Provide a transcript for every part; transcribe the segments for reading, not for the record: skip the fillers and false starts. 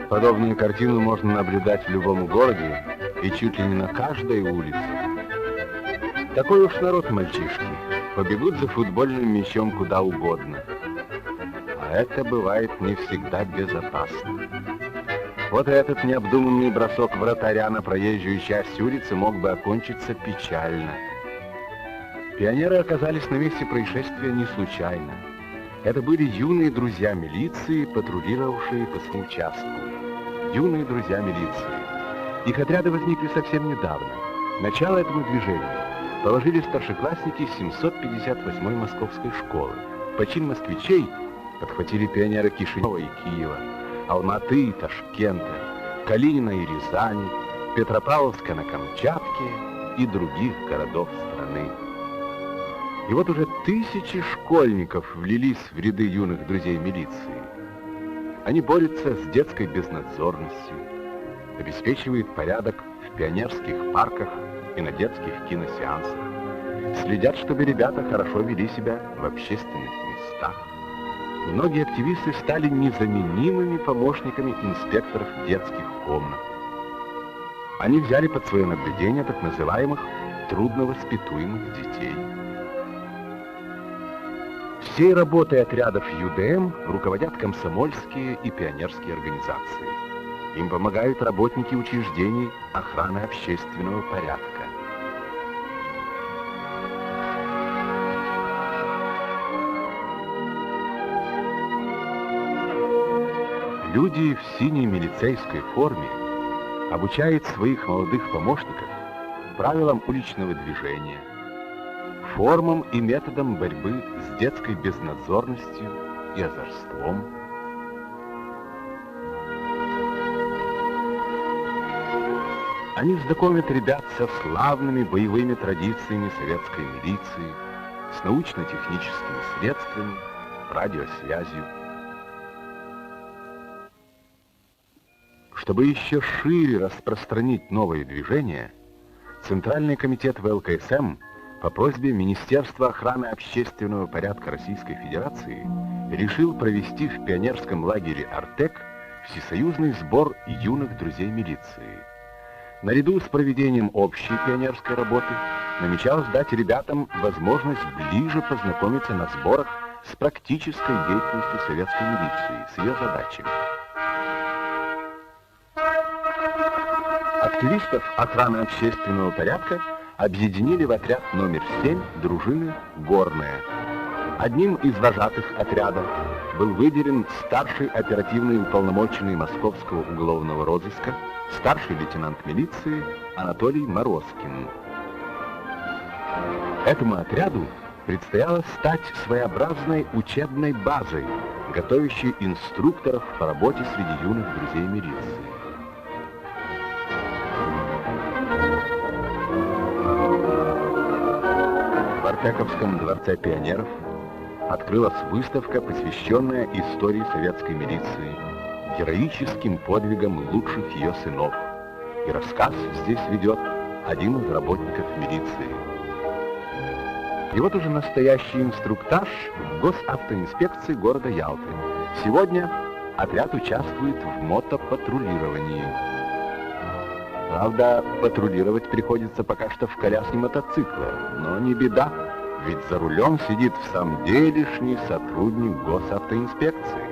Подобную картину можно наблюдать в любом городе и чуть ли не на каждой улице. Такой уж народ мальчишки, побегут за футбольным мячом куда угодно. А это бывает не всегда безопасно. Вот этот необдуманный бросок вратаря на проезжую часть улицы мог бы окончиться печально. Пионеры оказались на месте происшествия не случайно. Это были юные друзья милиции, патрулировавшие по своему участку. Юные друзья милиции. Их отряды возникли совсем недавно. Начало этому движению положили старшеклассники 758-й московской школы. Почин москвичей подхватили пионеры Кишинева и Киева, Алматы и Ташкента, Калинина и Рязани, Петропавловска на Камчатке и других городов страны. И вот уже тысячи школьников влились в ряды юных друзей милиции. Они борются с детской безнадзорностью, обеспечивают порядок в пионерских парках и на детских киносеансах, следят, чтобы ребята хорошо вели себя в общественных местах. Многие активисты стали незаменимыми помощниками инспекторов детских комнат. Они взяли под свое наблюдение так называемых трудновоспитуемых детей. Всей работой отрядов ЮДМ руководят комсомольские и пионерские организации. Им помогают работники учреждений охраны общественного порядка. Люди в синей милицейской форме обучают своих молодых помощников правилам уличного движения, формам и методам борьбы с детской безнадзорностью и озорством. Они знакомят ребят со славными боевыми традициями советской милиции, с научно-техническими средствами, радиосвязью. Чтобы еще шире распространить новые движения, Центральный комитет ВЛКСМ по просьбе Министерства охраны общественного порядка Российской Федерации решил провести в пионерском лагере «Артек» всесоюзный сбор юных друзей милиции. Наряду с проведением общей пионерской работы намечалось дать ребятам возможность ближе познакомиться на сборах с практической деятельностью советской милиции, с ее задачами. Активистов охраны общественного порядка объединили в отряд номер 7 дружины «Горная». Одним из вожатых отряда был выделен старший оперативный уполномоченный Московского уголовного розыска, старший лейтенант милиции Анатолий Морозкин. Этому отряду предстояло стать своеобразной учебной базой, готовящей инструкторов по работе среди юных друзей милиции. В Артековском дворце пионеров открылась выставка, посвященная истории советской милиции, героическим подвигам лучших ее сынов. И рассказ здесь ведет один из работников милиции. И вот уже настоящий инструктаж в госавтоинспекции города Ялты. Сегодня отряд участвует в мотопатрулировании. Правда, патрулировать приходится пока что в коляске мотоцикла, но не беда, ведь за рулем сидит в самом делешний сотрудник госавтоинспекции.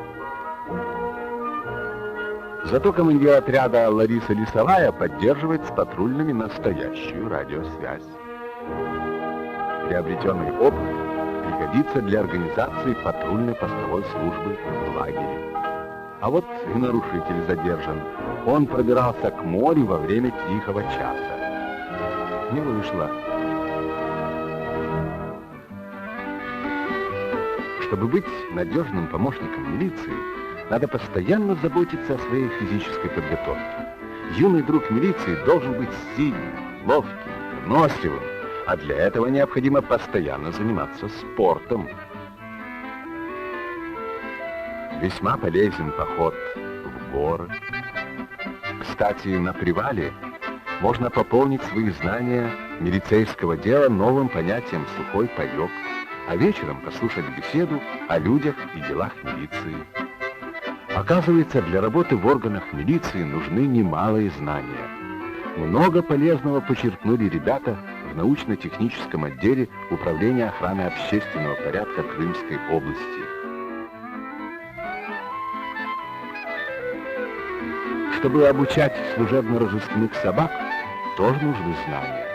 Зато командир отряда Лариса Лисовая поддерживает с патрульными настоящую радиосвязь. Приобретенный опыт пригодится для организации патрульной постовой службы в лагере. А вот и нарушитель задержан. Он пробирался к морю во время тихого часа. Не вышло. Чтобы быть надежным помощником милиции, надо постоянно заботиться о своей физической подготовке. Юный друг милиции должен быть сильным, ловким, выносливым, а для этого необходимо постоянно заниматься спортом. Весьма полезен поход в горы. Кстати, на привале можно пополнить свои знания милицейского дела новым понятием «сухой паёк». а вечером послушать беседу о людях и делах милиции. Оказывается, для работы в органах милиции нужны немалые знания. Много полезного почерпнули ребята в научно-техническом отделе Управления охраны общественного порядка Крымской области. Чтобы обучать служебно-розыскных собак, тоже нужны знания.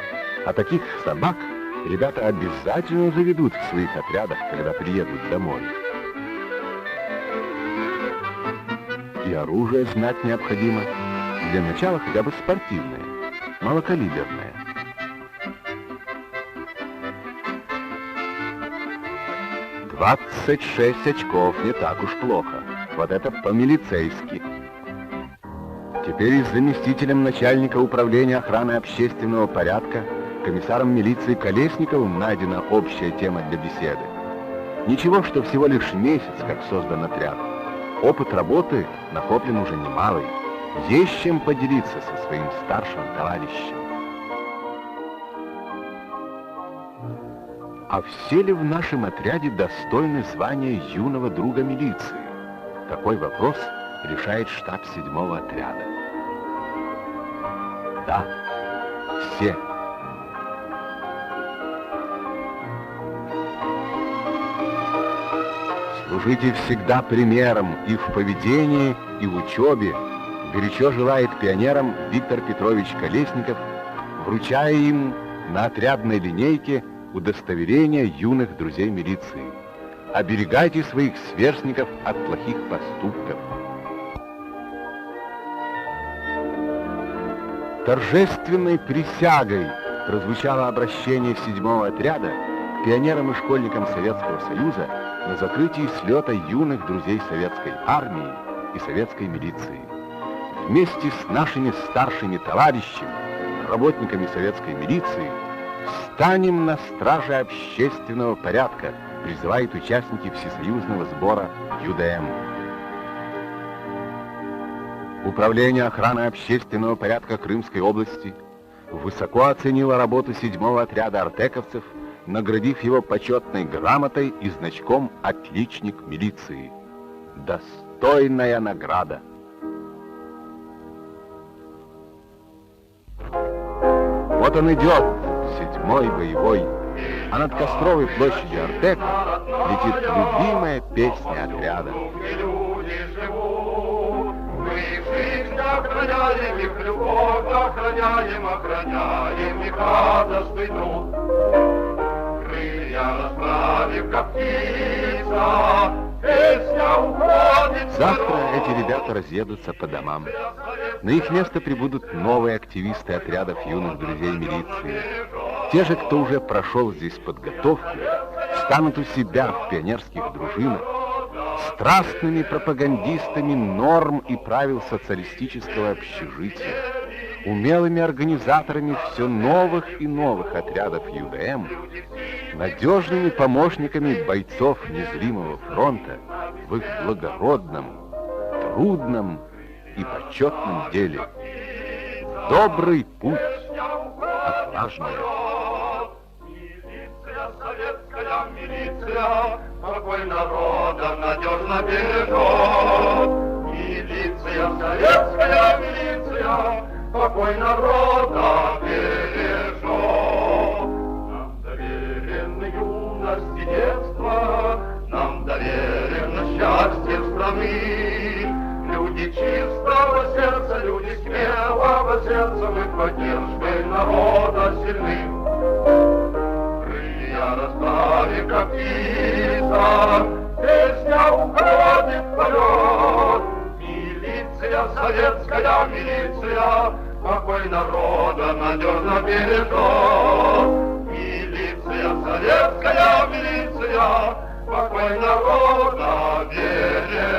А таких собак ребята обязательно заведут в своих отрядах, когда приедут домой. И оружие знать необходимо. Для начала хотя бы спортивное, малокалиберное. «26 очков, не так уж плохо. Вот это по-милицейски». Теперь и с заместителем начальника управления охраны общественного порядка, комиссаром милиции Колесниковым найдена общая тема для беседы. Ничего, что всего лишь месяц, как создан отряд. Опыт работы накоплен уже немалый. Есть чем поделиться со своим старшим товарищем. А все ли в нашем отряде достойны звания юного друга милиции? Такой вопрос решает штаб 7-го отряда. Да, все. Служите всегда примером и в поведении, и в учебе, горячо желает пионерам Виктор Петрович Колесников, вручая им на отрядной линейке удостоверение юных друзей милиции. Оберегайте своих сверстников от плохих поступков. Торжественной присягой прозвучало обращение 7-го отряда к пионерам и школьникам Советского Союза на закрытии слета юных друзей Советской армии и Советской милиции. Вместе с нашими старшими товарищами, работниками Советской милиции, встанем на страже общественного порядка, призывают участники всесоюзного сбора ЮДМ. Управление охраны общественного порядка Крымской области высоко оценило работу 7-го отряда артековцев, наградив его почетной грамотой и значком «Отличник милиции». Достойная награда. Вот он идет, 7-й боевой, а над Костровой площадью Артека летит любимая песня отряда. Охраняем их любовь, охраняем их радостный труд. Крылья расправив, как птица, песня уходит. Завтра эти ребята разъедутся по домам. На их место прибудут новые активисты отрядов юных друзей милиции. Те же, кто уже прошел здесь подготовку, станут у себя в пионерских дружинах страстными пропагандистами норм и правил социалистического общежития, умелыми организаторами все новых и новых отрядов ЮДМ, надежными помощниками бойцов незримого фронта в их благородном, трудном и почетном деле. Добрый путь, отважная. Советская милиция, покой народа надежно бережет. Милиция, советская милиция, покой народа бережет. Нам доверен юность и детство, нам доверено счастье страны. Люди чистого сердца, люди смелого сердца, мы поддержкой народа сильны. Расправив, как птица, песня уходит в полет. Милиция, советская милиция, покой народа надежно бережет. Милиция, советская милиция, покой народа бережет.